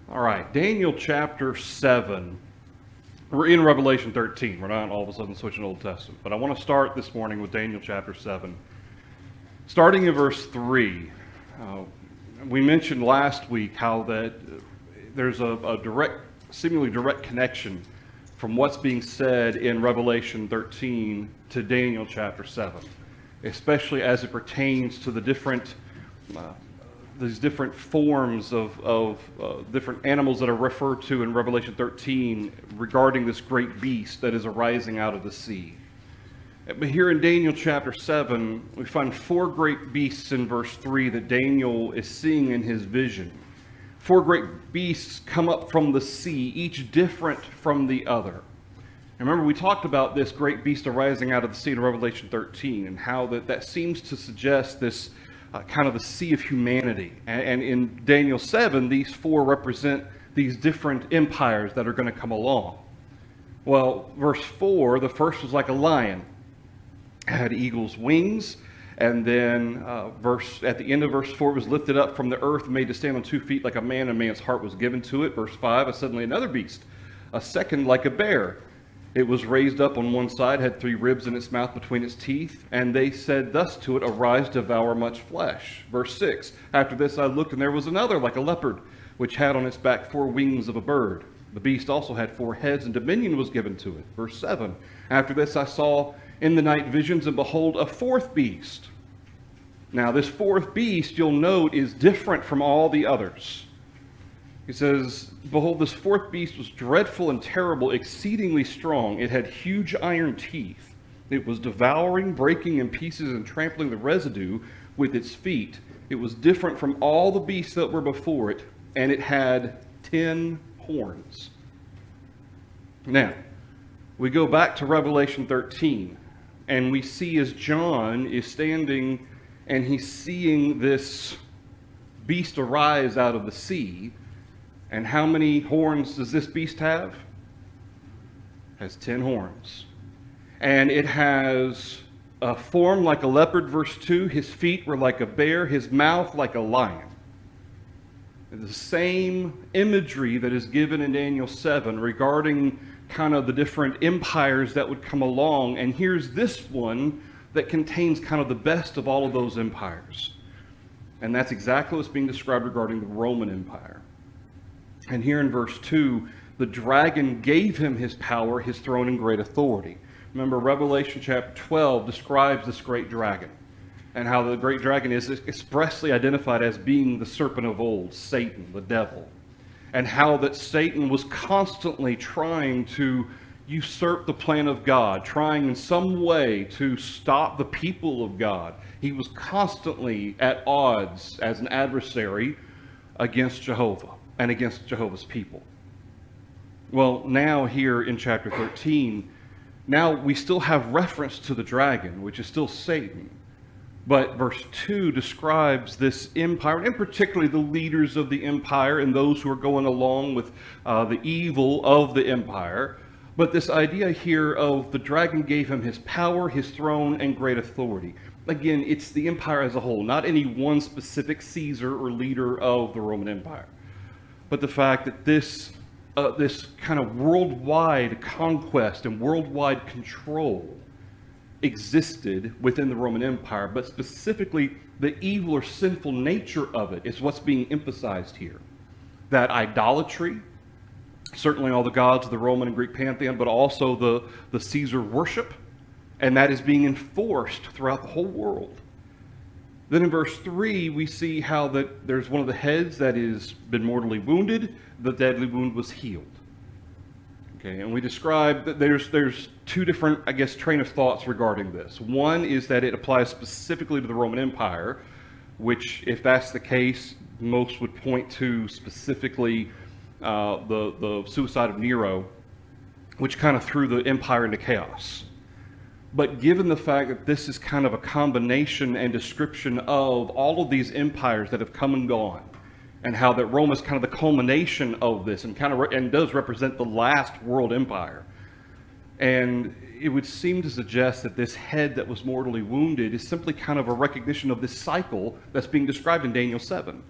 All right, Daniel chapter 7. We're in Revelation 13. We're not all of a sudden switching Old Testament. But I want to start this morning with Daniel chapter 7. Starting in verse 3. We mentioned last week how that there's a direct, seemingly direct connection from what's being said in Revelation 13 to Daniel chapter 7. Especially as it pertains to the these different forms of different animals that are referred to in Revelation 13 regarding this great beast that is arising out of the sea. But here in Daniel chapter 7, we find four great beasts in verse 3 that Daniel is seeing in his vision. Four great beasts come up from the sea, each different from the other. And remember, we talked about this great beast arising out of the sea in Revelation 13 and how that seems to suggest this kind of the sea of humanity. And in Daniel 7, these four represent these different empires that are going to come along. Well, verse 4, the first was like a lion. It had eagle's wings. And then at the end of verse 4, it was lifted up from the earth, made to stand on 2 feet like a man, and man's heart was given to it. Verse 5, suddenly another beast, a second like a bear. It was raised up on one side, had 3 ribs in its mouth between its teeth, and they said thus to it, arise, devour much flesh. Verse 6, after this I looked, and there was another like a leopard, which had on its back 4 wings of a bird. The beast also had 4 heads, and dominion was given to it. Verse 7, after this I saw in the night visions, and behold, a 4th beast. Now this 4th beast, you'll note, is different from all the others. He says, behold, this 4th beast was dreadful and terrible, exceedingly strong. It had huge iron teeth. It was devouring, breaking in pieces, and trampling the residue with its feet. It was different from all the beasts that were before it, and it had 10 horns. Now, we go back to Revelation 13, and we see as John is standing and he's seeing this beast arise out of the sea. And how many horns does this beast have? It has 10 horns. And it has a form like a leopard, verse 2. His feet were like a bear, his mouth like a lion. The same imagery that is given in Daniel 7 regarding kind of the different empires that would come along. And here's this one that contains kind of the best of all of those empires. And that's exactly what's being described regarding the Roman Empire. And here in verse 2, the dragon gave him his power, his throne, and great authority. Remember, Revelation chapter 12 describes this great dragon and how the great dragon is expressly identified as being the serpent of old, Satan, the devil. And how that Satan was constantly trying to usurp the plan of God, trying in some way to stop the people of God. He was constantly at odds as an adversary against Jehovah and against Jehovah's people. Well, now here in chapter 13, now we still have reference to the dragon, which is still Satan. But verse 2 describes this empire, and particularly the leaders of the empire and those who are going along with the evil of the empire. But this idea here of the dragon gave him his power, his throne, and great authority. Again, it's the empire as a whole, not any one specific Caesar or leader of the Roman Empire. But the fact that this kind of worldwide conquest and worldwide control existed within the Roman Empire, but specifically the evil or sinful nature of it is what's being emphasized here. That idolatry, certainly all the gods of the Roman and Greek pantheon, but also the Caesar worship, and that is being enforced throughout the whole world. Then in verse 3, we see how that there's one of the heads that has been mortally wounded. The deadly wound was healed. Okay, and we describe that there's 2 different, I guess, train of thoughts regarding this. One is that it applies specifically to the Roman Empire, which, if that's the case, most would point to specifically the suicide of Nero, which kind of threw the empire into chaos. But given the fact that this is kind of a combination and description of all of these empires that have come and gone, and how that Rome is kind of the culmination of this, and does represent the last world empire, and it would seem to suggest that this head that was mortally wounded is simply kind of a recognition of this cycle that's being described in Daniel 7.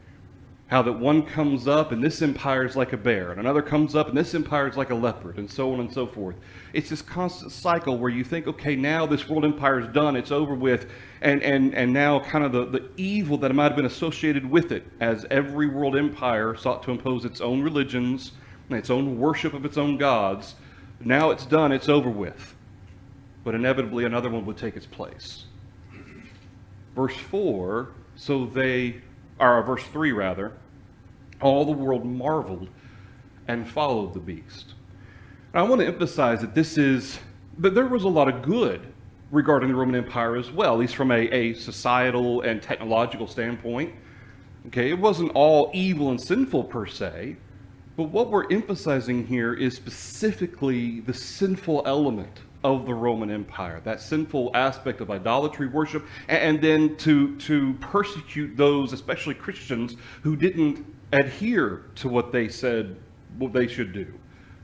How that one comes up and this empire is like a bear, and another comes up and this empire is like a leopard, and so on and so forth. It's this constant cycle where you think, okay, now this world empire is done, it's over with, and now kind of the evil that might have been associated with it, as every world empire sought to impose its own religions and its own worship of its own gods. Now it's done, it's over with. But inevitably another one would take its place. Verse 4, verse 3 rather, all the world marveled and followed the beast. And I want to emphasize that there was a lot of good regarding the Roman Empire as well, at least from a societal and technological standpoint. Okay, it wasn't all evil and sinful per se, but what we're emphasizing here is specifically the sinful element of the Roman Empire, that sinful aspect of idolatry worship, and then to persecute those, especially Christians, who didn't adhere to what they said what they should do,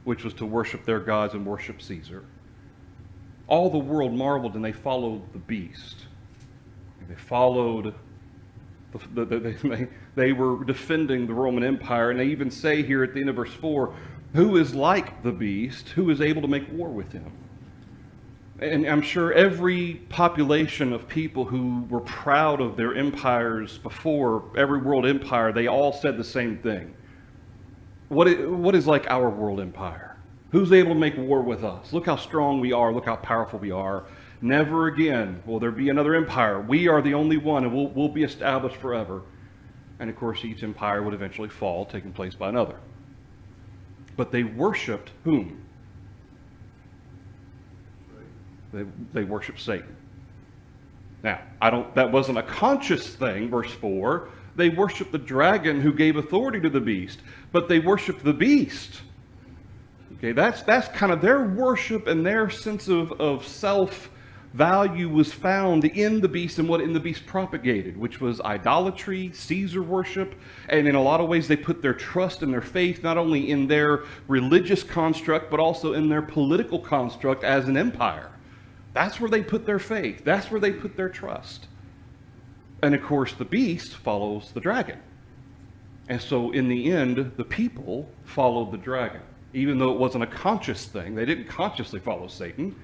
which was to worship their gods and worship Caesar. All the world marveled and they followed the beast. They followed, they were defending the Roman Empire, and they even say here at the end of verse 4, who is like the beast, who is able to make war with him? And I'm sure every population of people who were proud of their empires before, every world empire, they all said the same thing. What is like our world empire? Who's able to make war with us? Look how strong we are. Look how powerful we are. Never again will there be another empire. We are the only one, and we'll be established forever. And of course, each empire would eventually fall, taken place by another. But they worshipped whom? They worship Satan. Now, that wasn't a conscious thing, verse 4. They worshiped the dragon who gave authority to the beast, but they worshiped the beast. Okay, that's kind of their worship, and their sense of self-value was found in the beast and what in the beast propagated, which was idolatry, Caesar worship, and in a lot of ways they put their trust and their faith not only in their religious construct, but also in their political construct as an empire. That's where they put their faith. That's where they put their trust. And of course, the beast follows the dragon. And so in the end, the people followed the dragon. Even though it wasn't a conscious thing. They didn't consciously follow Satan,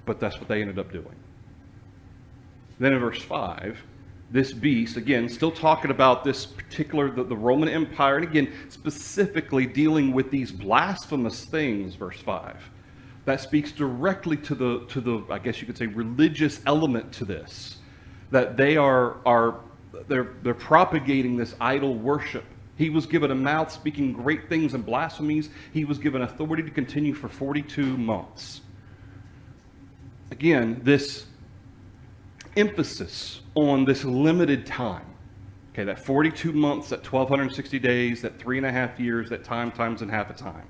but that's what they ended up doing. Then in verse 5, this beast, again, still talking about this particular, the Roman Empire, and again, specifically dealing with these blasphemous things, verse 5. That speaks directly to the I guess you could say, religious element to this. That they're propagating this idol worship. He was given a mouth speaking great things and blasphemies. He was given authority to continue for 42 months. Again, this emphasis on this limited time. Okay, that 42 months, that 1,260 days, that 3.5 years, that time times and half a time.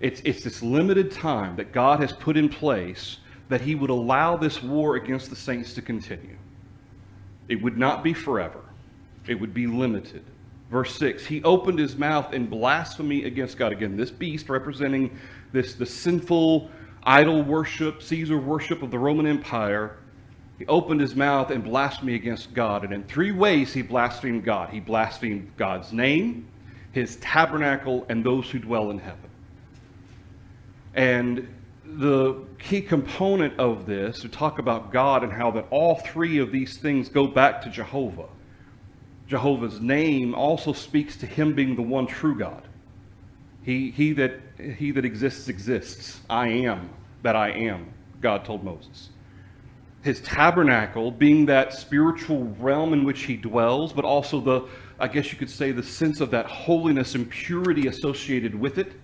It's this limited time that God has put in place that he would allow this war against the saints to continue. It would not be forever. It would be limited. Verse 6, he opened his mouth in blasphemy against God. Again, this beast representing the sinful idol worship, Caesar worship of the Roman Empire. He opened his mouth in blasphemy against God. And in 3 ways he blasphemed God. He blasphemed God's name, his tabernacle, and those who dwell in heaven. And the key component of this, to talk about God and how that all 3 of these things go back to Jehovah. Jehovah's name also speaks to him being the one true God. He that exists. I am that I am, God told Moses. His tabernacle being that spiritual realm in which he dwells, but also I guess you could say, the sense of that holiness and purity associated with it.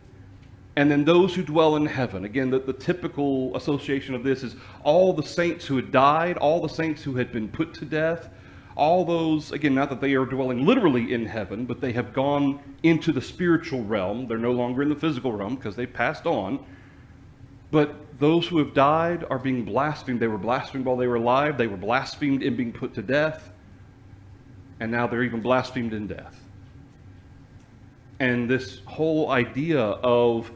And then those who dwell in heaven. Again, the typical association of this is all the saints who had died, all the saints who had been put to death, all those, again, not that they are dwelling literally in heaven, but they have gone into the spiritual realm. They're no longer in the physical realm because they passed on. But those who have died are being blasphemed. They were blasphemed while they were alive. They were blasphemed in being put to death. And now they're even blasphemed in death. And this whole idea of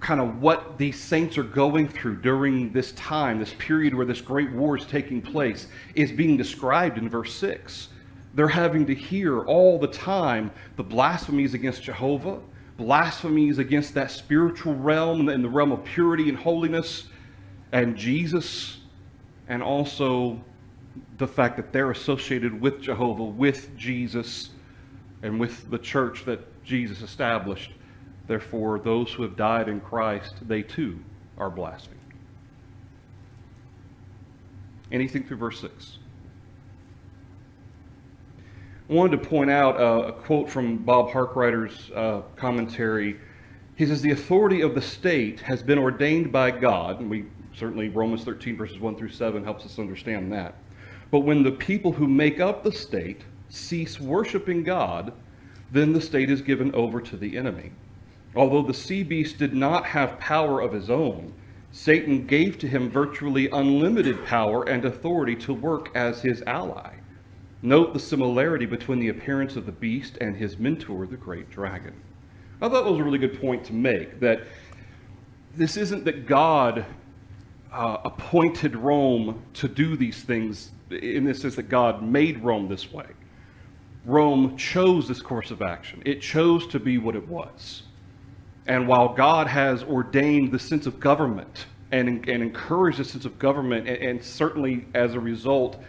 kind of what these saints are going through during this time, this period where this great war is taking place, is being described in verse 6. They're having to hear all the time the blasphemies against Jehovah, blasphemies against that spiritual realm and the realm of purity and holiness and Jesus, and also the fact that they're associated with Jehovah, with Jesus, and with the church that Jesus established. Therefore, those who have died in Christ, they too are blasphemed. Anything through verse 6? I wanted to point out a quote from Bob Harkrider's commentary. He says, "The authority of the state has been ordained by God," and we certainly, Romans 13 verses 1 through 7 helps us understand that. "But when the people who make up the state cease worshiping God, then the state is given over to the enemy. Although the sea beast did not have power of his own, Satan gave to him virtually unlimited power and authority to work as his ally. Note the similarity between the appearance of the beast and his mentor, the great dragon." I thought that was a really good point to make, that this isn't that God appointed Rome to do these things, in this sense that God made Rome this way. Rome chose this course of action. It chose to be what it was. And while God has ordained the sense of government and encouraged the sense of government, and certainly as a result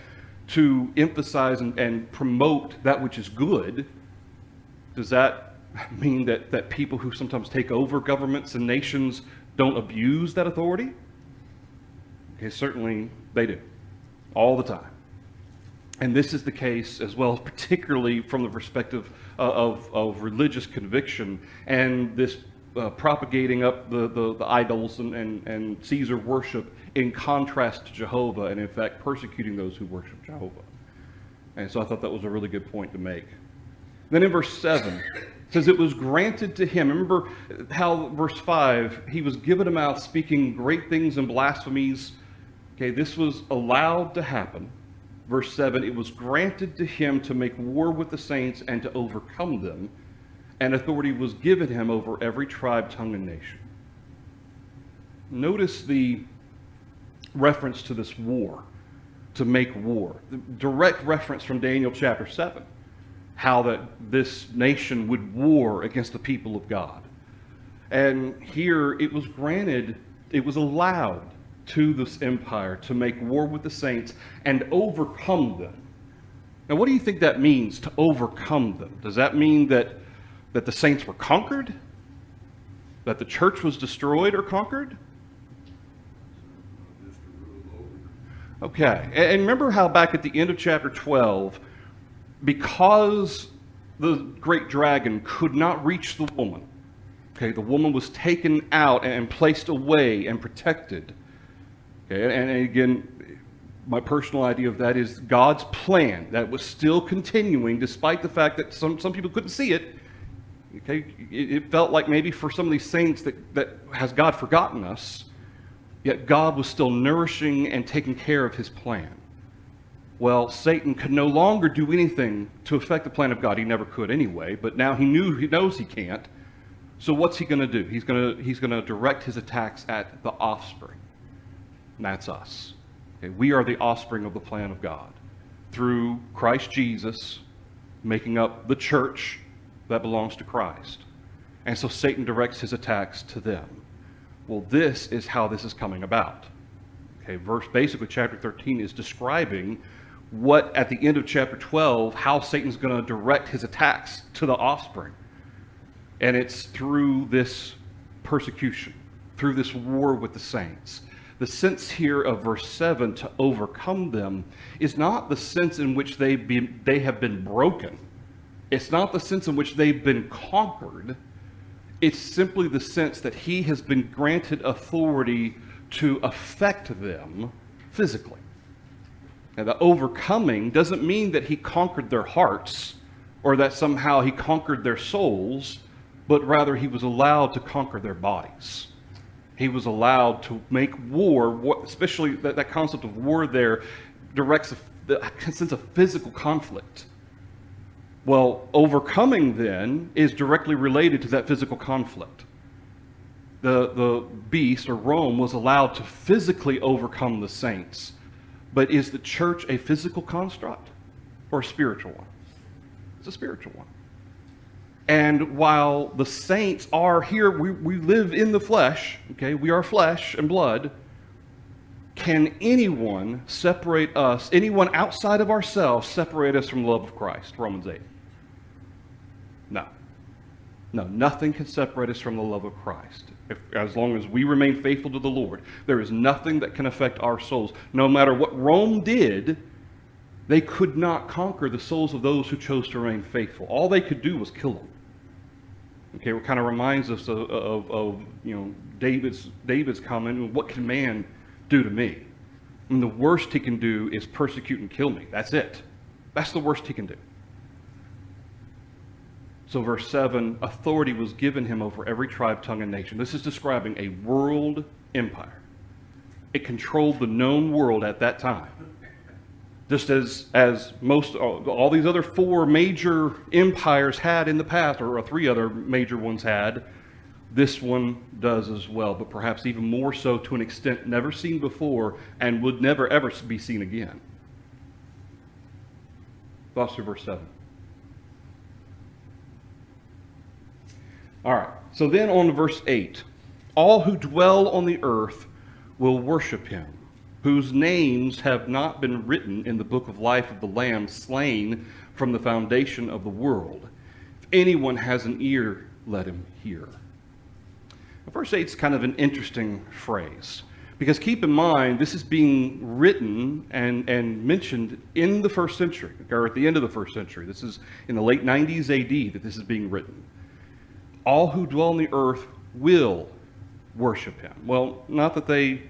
to emphasize and promote that which is good, does that mean that people who sometimes take over governments and nations don't abuse that authority? Okay, certainly they do, all the time. And this is the case as well, particularly from the perspective of religious conviction and this propagating up the idols and Caesar worship in contrast to Jehovah, and in fact persecuting those who worship Jehovah. And so I thought that was a really good point to make. Then in verse 7, it says, "It was granted to him." Remember how verse 5, "He was given a mouth speaking great things and blasphemies." Okay, this was allowed to happen. Verse 7, "It was granted to him to make war with the saints and to overcome them, and authority was given him over every tribe, tongue, and nation." Notice the reference to this war, to make war. The direct reference from Daniel chapter 7, how that this nation would war against the people of God. And here it was granted, it was allowed to this empire to make war with the saints and overcome them. Now, what do you think that means, to overcome them? Does that mean that the saints were conquered? That the church was destroyed or conquered? Okay, and remember how back at the end of chapter 12, because the great dragon could not reach the woman, okay, the woman was taken out and placed away and protected. Okay, and again, my personal idea of that is God's plan that was still continuing despite the fact that some people couldn't see it. Okay, it felt like maybe for some of these saints that has God forgotten us, yet God was still nourishing and taking care of his plan. Well, Satan could no longer do anything to affect the plan of God. He never could anyway, but now he knows he can't. So what's he going to do? He's going to direct his attacks at the offspring. And that's us. Okay, we are the offspring of the plan of God through Christ Jesus, making up the church that belongs to Christ. And so Satan directs his attacks to them. Well, this is how this is coming about. Okay, basically chapter 13 is describing what at the end of chapter 12, how Satan's going to direct his attacks to the offspring. And it's through this persecution, through this war with the saints. The sense here of verse 7, to overcome them, is not the sense in which they have been broken. It's not the sense in which they've been conquered. It's simply the sense that he has been granted authority to affect them physically. Now, the overcoming doesn't mean that he conquered their hearts or that somehow he conquered their souls, but rather he was allowed to conquer their bodies. He was allowed to make war, especially that concept of war there directs the sense of physical conflict. Well, overcoming then is directly related to that physical conflict. The beast, or Rome, was allowed to physically overcome the saints. But is the church a physical construct? or a spiritual one? It's a spiritual one. And while the saints are here, we live in the flesh, okay? We are flesh and blood. Can anyone separate us, anyone outside of ourselves, separate us from the love of Christ? Romans 8. No. No, nothing can separate us from the love of Christ. As long as we remain faithful to the Lord, there is nothing that can affect our souls. No matter what Rome did, they could not conquer the souls of those who chose to remain faithful. All they could do was kill them. Okay, it kind of reminds us of David's comment, what can man do to me? And the worst he can do is persecute and kill me. That's it. That's the worst he can do. So verse 7, authority was given him over every tribe, tongue, and nation. This is describing a world empire. It controlled the known world at that time. Just as most, all these other four major empires had in the past, or three other major ones had, this one does as well, but perhaps even more so to an extent never seen before and would never ever be seen again. Thoughts through verse 7. All right, so then on to verse 8. All who dwell on the earth will worship him, whose names have not been written in the book of life of the Lamb slain from the foundation of the world. If anyone has an ear, let him hear. Now, verse 8 is kind of an interesting phrase, because keep in mind, this is being written and mentioned in the first century, or at the end of the first century. This is in the late 90s AD that this is being written. All who dwell on the earth will worship him. Well, not that they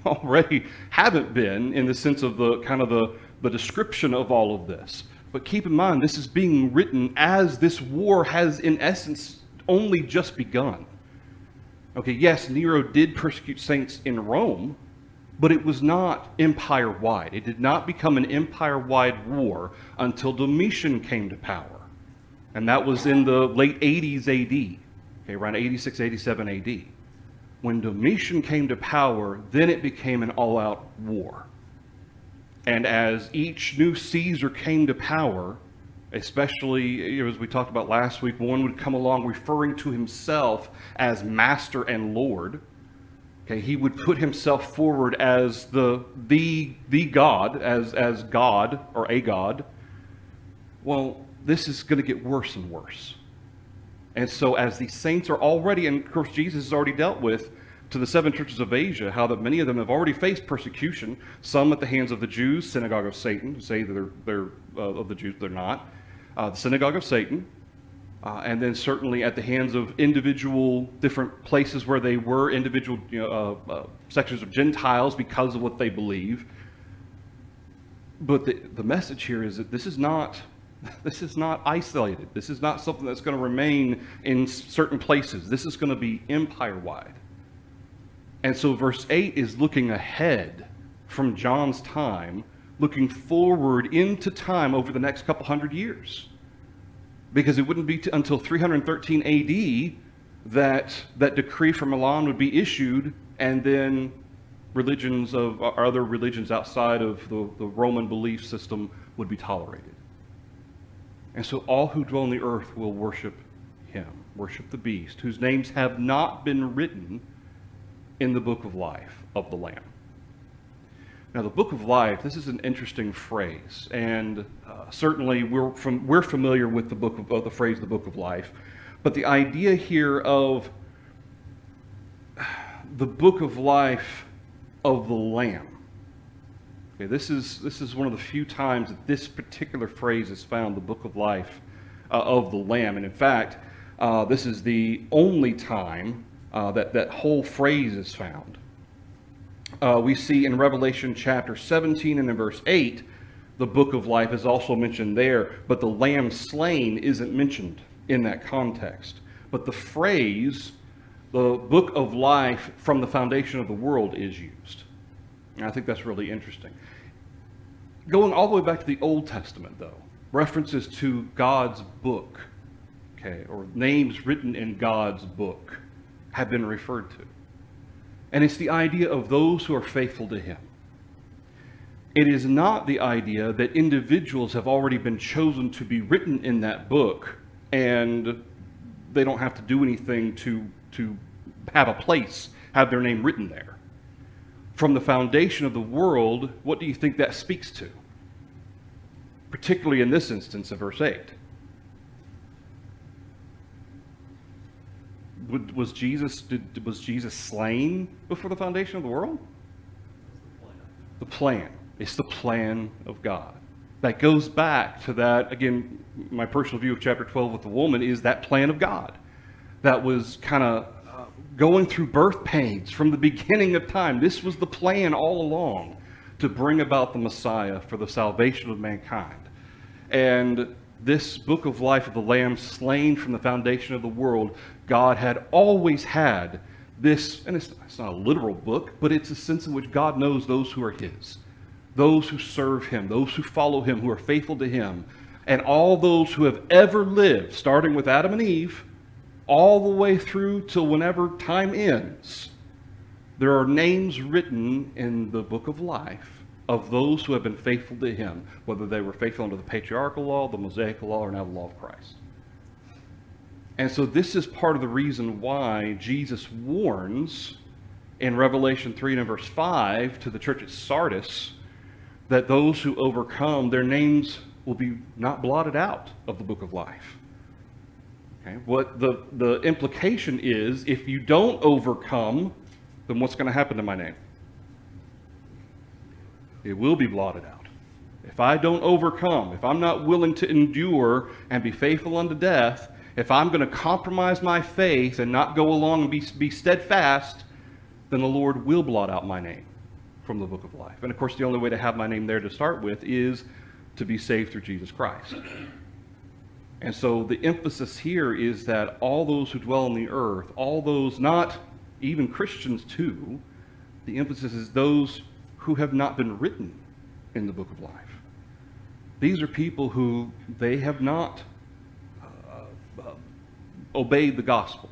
already haven't been in the sense of the kind of the description of all of this. But keep in mind, this is being written as this war has in essence only just begun. Okay, yes, Nero did persecute saints in Rome, but it was not empire-wide. It did not become an empire-wide war until Domitian came to power. And that was in the late 80s AD, okay, around 86, 87 AD. When Domitian came to power, then it became an all-out war. And as each new Caesar came to power, especially as we talked about last week, one would come along referring to himself as master and lord. Okay, he would put himself forward as the God, as God or a God. Well, this is going to get worse and worse. And so as the saints are already, and of course Jesus has already dealt with to the 7 churches of Asia, how that many of them have already faced persecution, some at the hands of the Jews, synagogue of Satan, who say that they're of the Jews, but they're not, the synagogue of Satan, and then certainly at the hands of individual different places where they were, individual sections of Gentiles because of what they believe. But the message here is that this is not isolated. This is not something that's going to remain in certain places. This is going to be empire-wide. And so verse 8 is looking ahead from John's time, looking forward into time over the next couple hundred years. Because it wouldn't be until 313 AD that decree from Milan would be issued, and then religions of other religions outside of the Roman belief system would be tolerated. And so all who dwell on the earth will worship him, worship the beast, whose names have not been written in the book of life of the Lamb. Now, the book of life, this is an interesting phrase, and certainly we're familiar with the phrase the book of life, but the idea here of the book of life of the Lamb. Okay, this is one of the few times that this particular phrase is found, the book of life of the Lamb, and in fact, this is the only time that whole phrase is found. We see in Revelation chapter 17 and in verse 8, the book of life is also mentioned there, but the lamb slain isn't mentioned in that context. But the phrase, the book of life from the foundation of the world, is used. And I think that's really interesting. Going all the way back to the Old Testament, though, references to God's book, okay, or names written in God's book, have been referred to. And it's the idea of those who are faithful to him. It is not the idea that individuals have already been chosen to be written in that book and they don't have to do anything to have a place, have their name written there. From the foundation of the world, what do you think that speaks to? Particularly in this instance of verse 8. Was Jesus slain before the foundation of the world? The plan. It's the plan of God. That goes back to that, again, my personal view of chapter 12 with the woman is that plan of God that was kind of going through birth pains from the beginning of time. This was the plan all along to bring about the Messiah for the salvation of mankind. And this book of life of the Lamb slain from the foundation of the world, God had always had this, and it's not a literal book, but it's a sense in which God knows those who are His, those who serve Him, those who follow Him, who are faithful to Him, and all those who have ever lived, starting with Adam and Eve, all the way through till whenever time ends. There are names written in the book of life of those who have been faithful to Him, whether they were faithful under the patriarchal law, the Mosaic law, or now the law of Christ. And so this is part of the reason why Jesus warns in Revelation 3 and verse 5 to the church at Sardis that those who overcome, their names will be not blotted out of the book of life. Okay? What the implication is, if you don't overcome, then what's going to happen to my name? It will be blotted out. If I don't overcome, if I'm not willing to endure and be faithful unto death, if I'm going to compromise my faith and not go along and be steadfast, then the Lord will blot out my name from the book of life. And of course, the only way to have my name there to start with is to be saved through Jesus Christ. And so the emphasis here is that all those who dwell on the earth, all those, not even Christians too, the emphasis is those who have not been written in the book of life. These are people who they have not obeyed the gospel.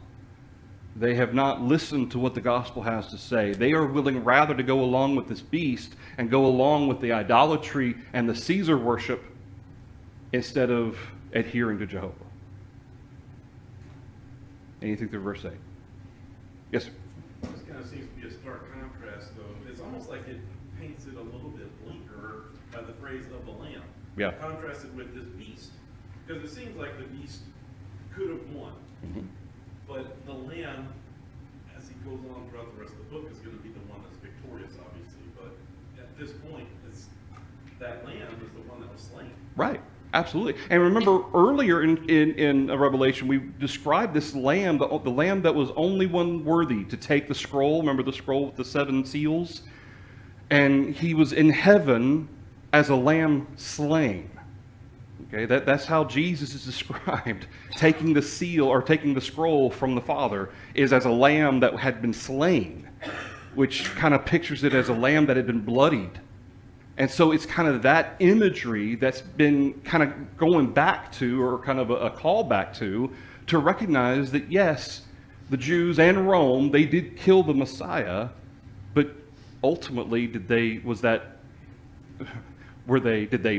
They have not listened to what the gospel has to say. They are willing rather to go along with this beast and go along with the idolatry and the Caesar worship instead of adhering to Jehovah. Anything through verse 8? Yes, sir. This kind of seems to be a stark contrast, though. It's almost like it paints it a little bit bleaker by the phrase of the lamb. Yeah. Contrasted with this beast. Because it seems like the beast could have won. Mm-hmm. But the lamb, as he goes on throughout the rest of the book, is going to be the one that's victorious, obviously. But at this point, that lamb is the one that was slain. Right. Absolutely. And remember earlier in Revelation, we described this lamb, the lamb that was only one worthy to take the scroll. Remember the scroll with the 7 seals? And he was in heaven as a lamb slain. Okay, that's how Jesus is described. Taking the seal or taking the scroll from the Father is as a lamb that had been slain, which kind of pictures it as a lamb that had been bloodied. And so it's kind of that imagery that's been kind of going back to, or kind of a callback to recognize that yes, the Jews and Rome, they did kill the Messiah, but ultimately did they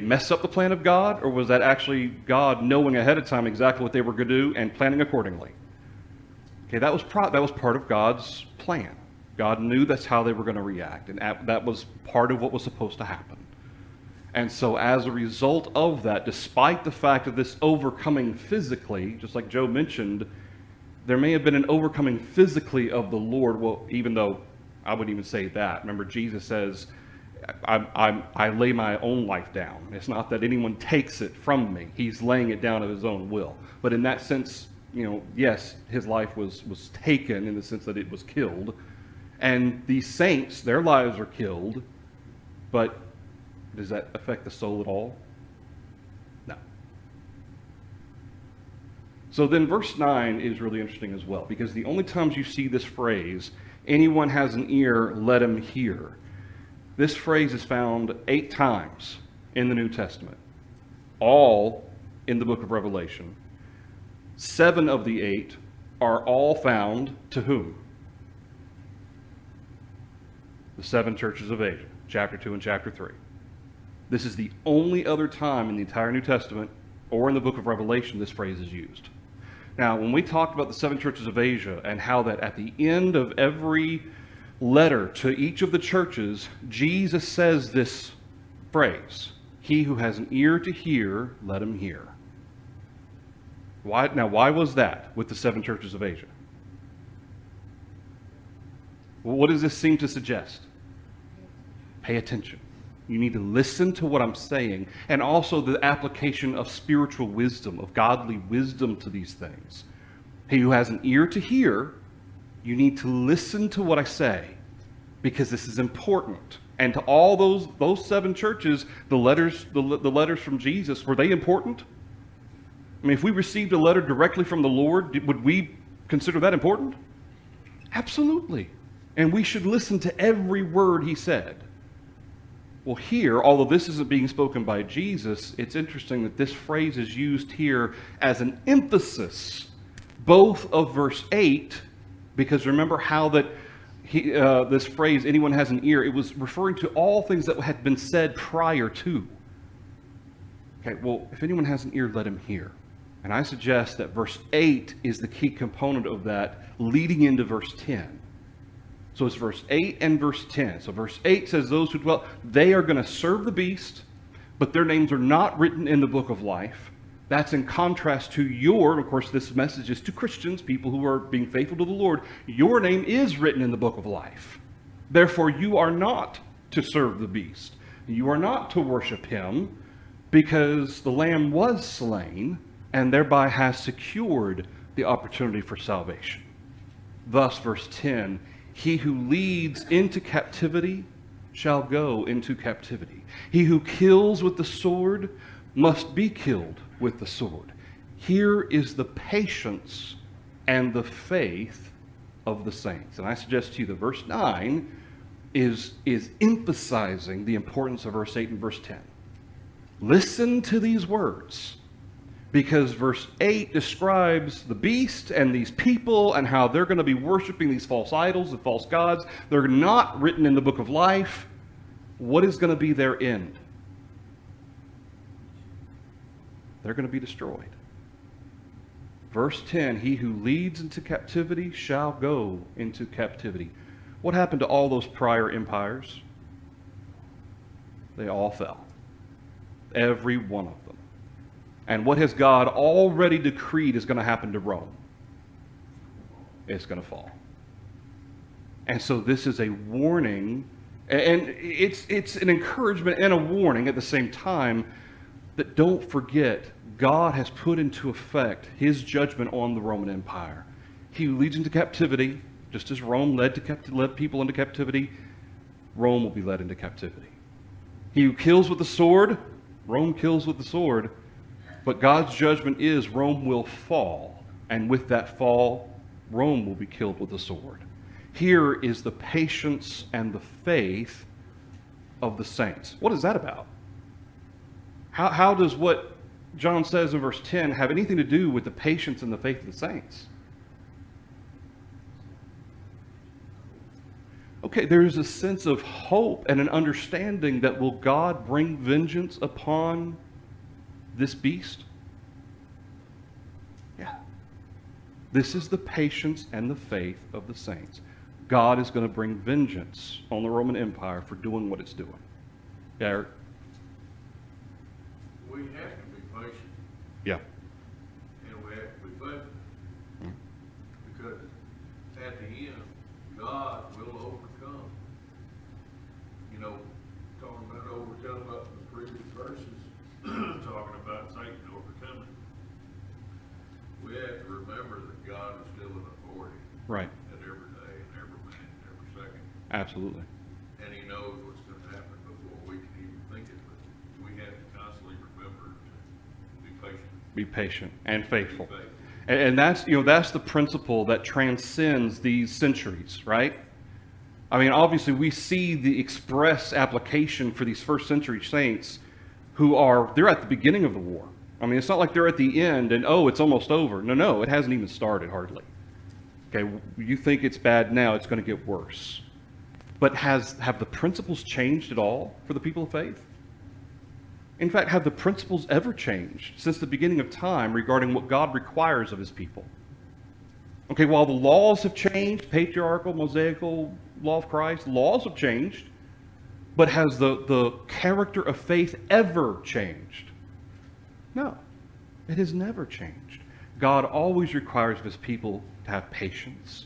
mess up the plan of God, or was that actually God knowing ahead of time exactly what they were going to do and planning accordingly? Okay, that was part of God's plan. God knew that's how they were going to react, and that was part of what was supposed to happen. And so as a result of that, despite the fact of this overcoming physically, just like Joe mentioned, there may have been an overcoming physically of the Lord, well, even though I wouldn't even say that. Remember, Jesus says, I lay my own life down. It's not that anyone takes it from me. He's laying it down of his own will. But in that sense, yes, his life was taken in the sense that it was killed. And these saints, their lives are killed, but does that affect the soul at all? No. So then verse 9 is really interesting as well, because the only times you see this phrase, anyone has an ear, let him hear. This phrase is found 8 times in the New Testament, all in the book of Revelation. 7 of the 8 are all found to whom? The 7 churches of Asia, chapter 2 and chapter 3. This is the only other time in the entire New Testament or in the book of Revelation this phrase is used. Now, when we talked about the seven churches of Asia and how that at the end of every letter to each of the churches, Jesus says this phrase, "He who has an ear to hear, let him hear." Why was that with the seven churches of Asia? Well, what does this seem to suggest? Pay attention. You need to listen to what I'm saying, and also the application of spiritual wisdom, of godly wisdom to these things. He who has an ear to hear, you need to listen to what I say, because this is important. And to all those seven churches, the letters from Jesus, were they important? I mean, if we received a letter directly from the Lord, would we consider that important? Absolutely. And we should listen to every word he said. Well, here, although this isn't being spoken by Jesus, it's interesting that this phrase is used here as an emphasis, both of verse 8, because remember how that this phrase, anyone has an ear, it was referring to all things that had been said prior to. Okay, well, if anyone has an ear, let him hear. And I suggest that verse 8 is the key component of that, leading into verse 10. So it's verse 8 and verse 10. So verse 8 says, those who dwell, they are going to serve the beast, but their names are not written in the book of life. That's in contrast to your, of course, this message is to Christians, people who are being faithful to the Lord. Your name is written in the book of life. Therefore, you are not to serve the beast. You are not to worship him, because the Lamb was slain and thereby has secured the opportunity for salvation. Thus, verse 10, he who leads into captivity shall go into captivity. He who kills with the sword must be killed with the sword. Here is the patience and the faith of the saints. And I suggest to you that verse 9 is emphasizing the importance of verse 8 and verse 10. Listen to these words, because verse 8 describes the beast and these people and how they're going to be worshiping these false idols and false gods. They're not written in the book of life. What is going to be their end? They're going to be destroyed. Verse 10, he who leads into captivity shall go into captivity. What happened to all those prior empires? They all fell. Every one of them. And what has God already decreed is going to happen to Rome? It's going to fall. And so this is a warning, and it's an encouragement and a warning at the same time, that don't forget, God has put into effect his judgment on the Roman Empire. He who leads into captivity, just as Rome led people into captivity, Rome will be led into captivity. He who kills with the sword, Rome kills with the sword. But God's judgment is Rome will fall, and with that fall, Rome will be killed with the sword. Here is the patience and the faith of the saints. What is that about? How does what John says in verse 10 have anything to do with the patience and the faith of the saints? Okay, there is a sense of hope and an understanding that will God bring vengeance upon this beast? Yeah. This is the patience and the faith of the saints. God is going to bring vengeance on the Roman Empire for doing what it's doing. Yeah, Eric? We have to be patient. Yeah. And we have to be faithful. Because at the end, God will overcome. You know, talking about the previous verses, talking about Satan overcoming. We have to remember that God is still in authority. Right. At every day and every minute and every second. Absolutely. And he knows what's going to happen before we can even think it. But we have to constantly remember to be patient. Be patient and faithful. Be faithful. And that's the principle that transcends these centuries, right? I mean, obviously we see the express application for these first century saints they're at the beginning of the war. I mean, it's not like they're at the end and, oh, it's almost over. No, it hasn't even started hardly. Okay, you think it's bad now, it's going to get worse. But have the principles changed at all for the people of faith? In fact, have the principles ever changed since the beginning of time regarding what God requires of his people? Okay, while the laws have changed, patriarchal, mosaical, law of Christ, laws have changed, but has the character of faith ever changed? No, it has never changed. God always requires of his people to have patience.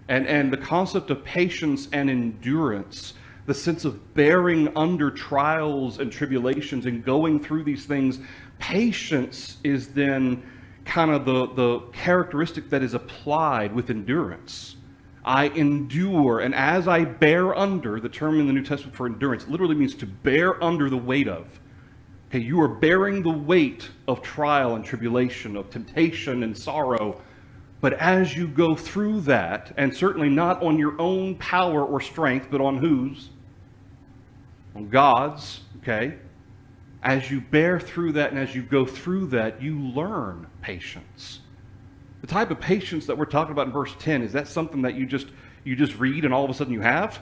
And the concept of patience and endurance, the sense of bearing under trials and tribulations and going through these things, patience is then kind of the characteristic that is applied with endurance. I endure, and as I bear under, the term in the New Testament for endurance literally means to bear under the weight of. Okay, you are bearing the weight of trial and tribulation, of temptation and sorrow. But as you go through that, and certainly not on your own power or strength, but on whose? On God's, okay? As you bear through that and as you go through that, you learn patience. The type of patience that we're talking about in verse 10, is that something that you just read and all of a sudden you have?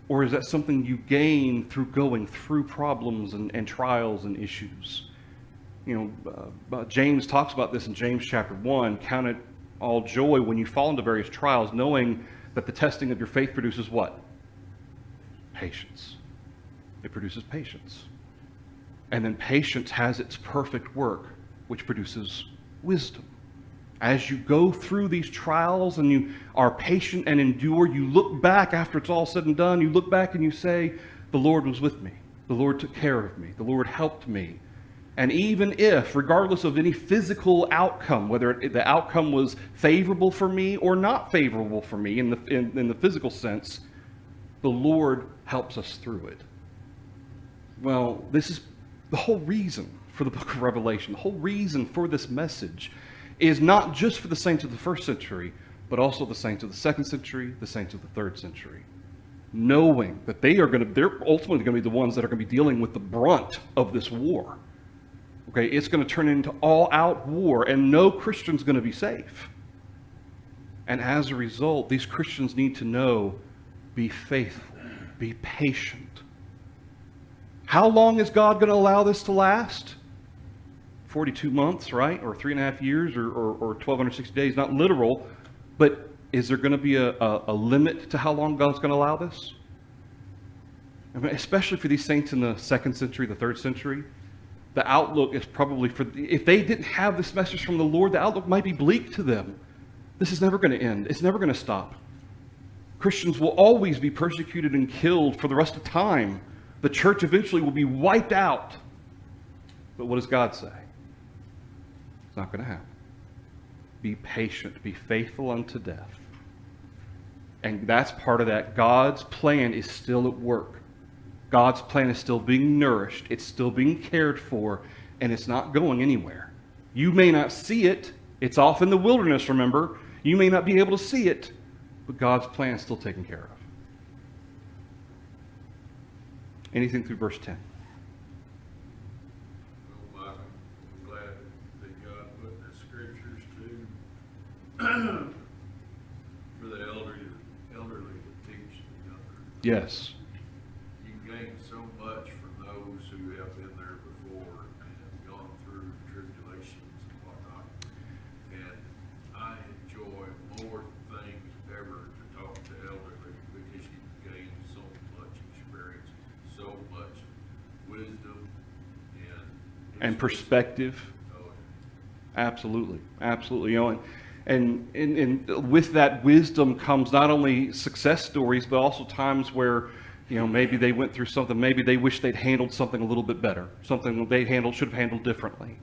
Or is that something you gain through going through problems and trials and issues? You know, James talks about this in James chapter 1. Count it all joy when you fall into various trials, knowing that the testing of your faith produces what? Patience. It produces patience. And then patience has its perfect work, which produces wisdom. As you go through these trials and you are patient and endure, you look back after it's all said and done, you look back and you say, the Lord was with me. The Lord took care of me. The Lord helped me. And even if, regardless of any physical outcome, whether the outcome was favorable for me or not favorable for me in the physical sense, the Lord helps us through it. Well, this is the whole reason for the book of Revelation. The whole reason for this message is not just for the saints of the first century, but also the saints of the second century, the saints of the third century. Knowing that they're ultimately going to be the ones that are going to be dealing with the brunt of this war. Okay, it's going to turn into all-out war, and no Christian's going to be safe. And as a result, these Christians need to know, be faithful, be patient. How long is God going to allow this to last? 42 months, right? Or 3.5 years, or 1,260 days, not literal, but is there going to be a limit to how long God's going to allow this? I mean, especially for these saints in the second century, the third century. The outlook is probably, if they didn't have this message from the Lord, the outlook might be bleak to them. This is never going to end. It's never going to stop. Christians will always be persecuted and killed for the rest of time. The church eventually will be wiped out. But what does God say? It's not going to happen. Be patient. Be faithful unto death. And that's part of that. God's plan is still at work. God's plan is still being nourished. It's still being cared for. And it's not going anywhere. You may not see it. It's off in the wilderness, remember. You may not be able to see it. But God's plan is still taken care of. Anything through verse 10? Well, Mike, I'm glad that God put the scriptures to for the elderly to teach the younger. Yes. You can gain so much from those who have been there before and gone through tribulations and whatnot. And I enjoy more things ever to talk to elderly because you gain so much experience, so much wisdom And perspective. Oh, Absolutely. Absolutely. You know, and with that wisdom comes not only success stories, but also times where, you know, maybe they went through something, maybe they wish they'd handled something a little bit better, something they should have handled differently.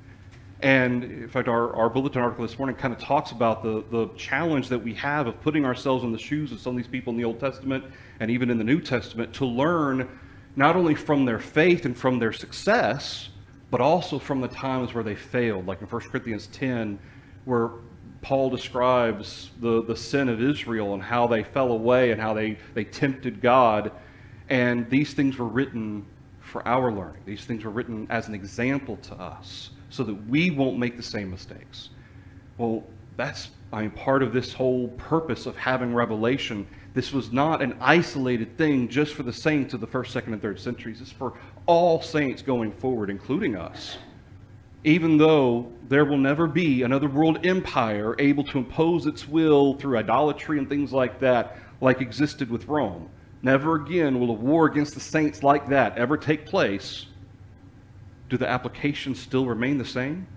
And in fact, our bulletin article this morning kind of talks about the challenge that we have of putting ourselves in the shoes of some of these people in the Old Testament and even in the New Testament to learn not only from their faith and from their success, but also from the times where they failed, like in 1 Corinthians 10, where Paul describes the sin of Israel and how they fell away and how they tempted God. And these things were written for our learning. These things were written as an example to us so that we won't make the same mistakes. Well, part of this whole purpose of having revelation. This was not an isolated thing just for the saints of the first, second, and third centuries. It's for all saints going forward, including us. Even though there will never be another world empire able to impose its will through idolatry and things like that, like existed with Rome. Never again will a war against the saints like that ever take place. Do the applications still remain the same?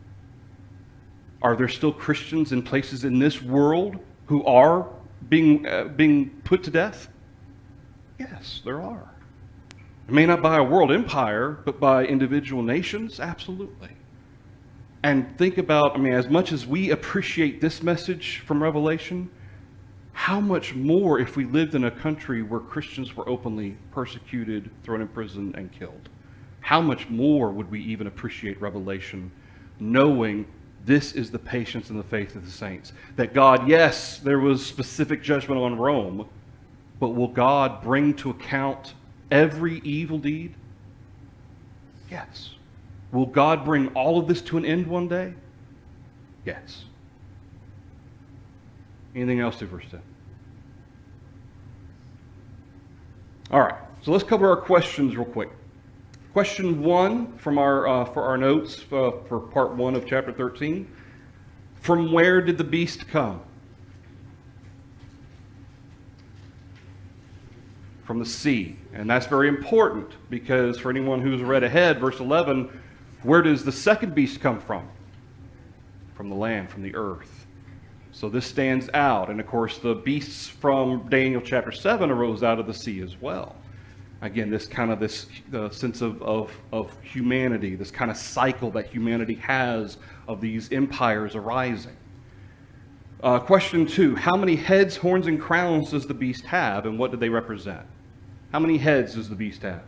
Are there still Christians in places in this world who are being put to death? Yes, there are. It may not by a world empire, but by individual nations? Absolutely. And think about, as much as we appreciate this message from Revelation, how much more if we lived in a country where Christians were openly persecuted, thrown in prison, and killed? How much more would we even appreciate Revelation, knowing this is the patience and the faith of the saints? That God, yes, there was specific judgment on Rome, but will God bring to account every evil deed? Yes. Will God bring all of this to an end one day? Yes. Anything else to verse 10? All right, so let's cover our questions real quick. Question 1 from for our notes for part 1 of chapter 13. From where did the beast come? From the sea. And that's very important because for anyone who's read ahead, verse 11, where does the second beast come from? From the land, from the earth. So this stands out. And of course, the beasts from Daniel chapter 7 arose out of the sea as well. Again, this sense of humanity, this kind of cycle that humanity has of these empires arising. Question 2, how many heads, horns, and crowns does the beast have, and what do they represent? How many heads does the beast have?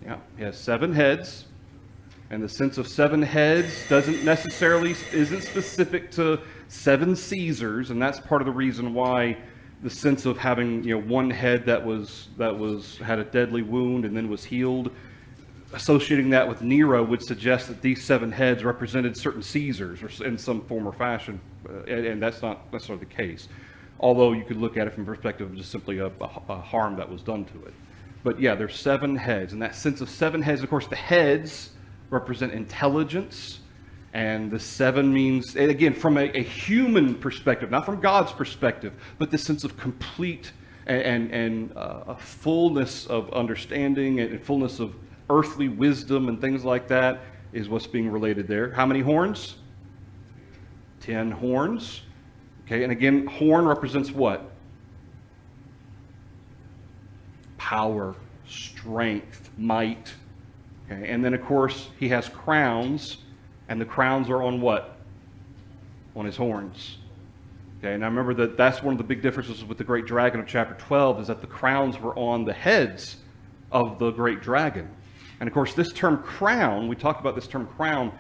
Yeah, he has 7 heads, and the sense of 7 heads isn't specific to 7 Caesars, and that's part of the reason why the sense of having one head that had a deadly wound and then was healed, associating that with Nero would suggest that these 7 heads represented certain Caesars or in some form or fashion, and that's not necessarily the case. Although you could look at it from the perspective of just simply a harm that was done to it. But yeah, there's 7 heads, and that sense of 7 heads, of course, the heads represent intelligence, and the 7 means, and again, from a human perspective, not from God's perspective, but this sense of complete and a fullness of understanding and fullness of earthly wisdom and things like that is what's being related there. How many horns? 10 horns. Okay, and again, horn represents what? Power, strength, might. Okay, and then of course he has crowns, and the crowns are on what? On his horns. Okay, and I remember that's one of the big differences with the great dragon of chapter 12 is that the crowns were on the heads of the great dragon. And of course this term crown, we talked about this term crown,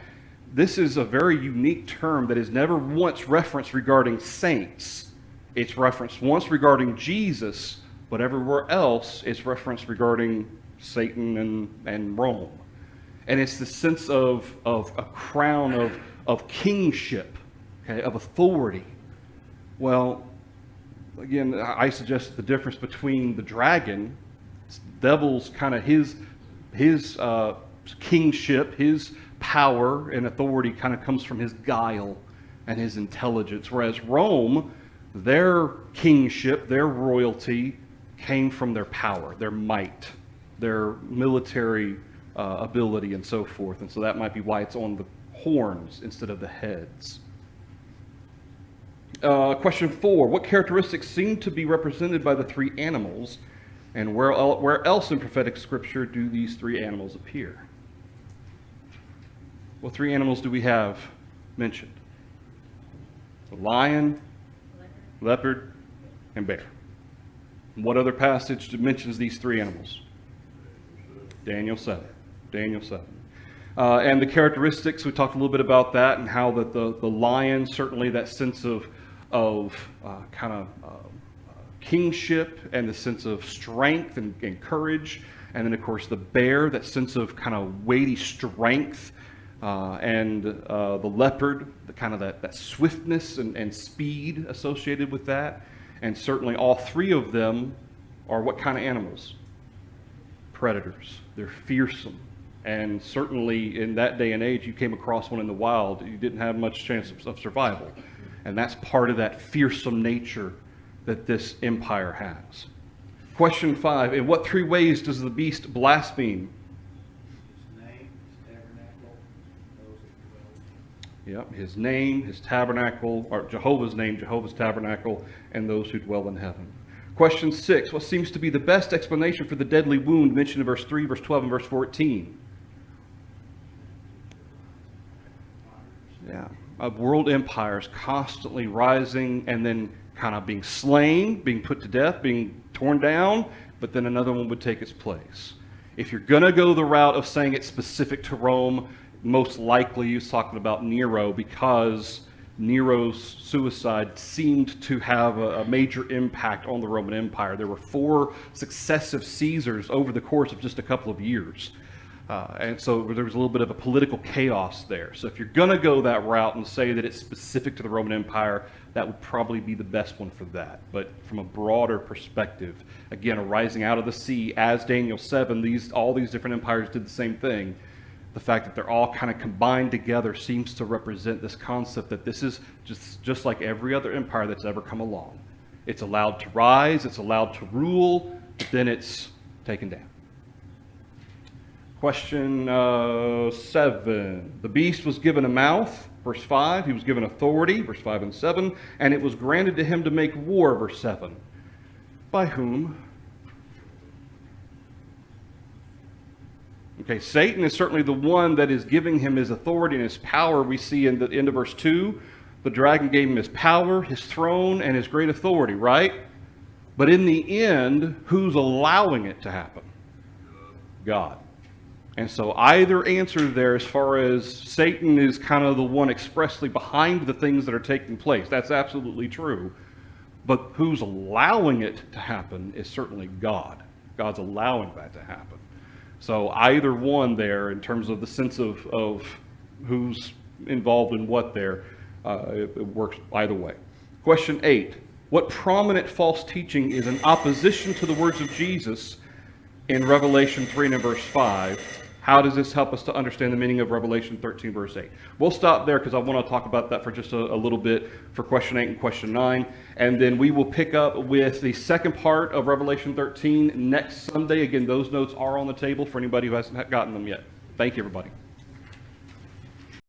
this is a very unique term that is never once referenced regarding saints. It's referenced once regarding Jesus, but everywhere else it's referenced regarding Satan and Rome. And it's the sense of a crown of kingship, okay, of authority. Well, again, I suggest the difference between the dragon, devil's kind of his kingship, his power and authority kind of comes from his guile and his intelligence, whereas Rome, their kingship, their royalty came from their power, their might, their military ability and so forth. And so that might be why it's on the horns instead of the heads. Question 4, what characteristics seem to be represented by the 3 animals, and where else in prophetic scripture do these 3 animals appear? What 3 animals do we have mentioned? The lion, leopard, and bear. What other passage mentions these 3 animals? Daniel 7. Daniel 7. And the characteristics, we talked a little bit about that and how that the lion, certainly that sense of kingship and the sense of strength and courage. And then, of course, the bear, that sense of kind of weighty strength, and the leopard, the kind of that swiftness and speed associated with that. And certainly all three of them are what kind of animals? Predators. They're fearsome. And certainly in that day and age, you came across one in the wild, you didn't have much chance of survival. And that's part of that fearsome nature that this empire has. Question 5, in what 3 ways does the beast blaspheme? His name, his tabernacle, those that dwell. Yep, his name, his tabernacle, or Jehovah's name, Jehovah's tabernacle, and those who dwell in heaven. Question 6, what seems to be the best explanation for the deadly wound mentioned in verse 3, verse 12, and verse 14? Yeah, of world empires constantly rising and then kind of being slain, being put to death, being torn down, but then another one would take its place. If you're going to go the route of saying it's specific to Rome, most likely he's talking about Nero, because Nero's suicide seemed to have a major impact on the Roman Empire. There were 4 successive Caesars over the course of just a couple of years. And so there was a little bit of a political chaos there. So if you're going to go that route and say that it's specific to the Roman Empire, that would probably be the best one for that. But from a broader perspective, again, a rising out of the sea, as Daniel 7, all these different empires did the same thing. The fact that they're all kind of combined together seems to represent this concept that this is just like every other empire that's ever come along. It's allowed to rise, it's allowed to rule, but then it's taken down. Question 7. The beast was given a mouth, verse 5. He was given authority, verse 5 and 7. And it was granted to him to make war, verse 7. By whom? Okay, Satan is certainly the one that is giving him his authority and his power. We see in the end of verse 2, the dragon gave him his power, his throne, and his great authority, right? But in the end, who's allowing it to happen? God. And so either answer there, as far as Satan is kind of the one expressly behind the things that are taking place. That's absolutely true. But who's allowing it to happen is certainly God. God's allowing that to happen. So either one there, in terms of the sense of who's involved in what there, it works either way. Question 8. What prominent false teaching is in opposition to the words of Jesus in Revelation 3 and verse 5? How does this help us to understand the meaning of Revelation 13, verse 8? We'll stop there because I want to talk about that for just a little bit for question 8 and question 9. And then we will pick up with the second part of Revelation 13 next Sunday. Again, those notes are on the table for anybody who hasn't gotten them yet. Thank you, everybody.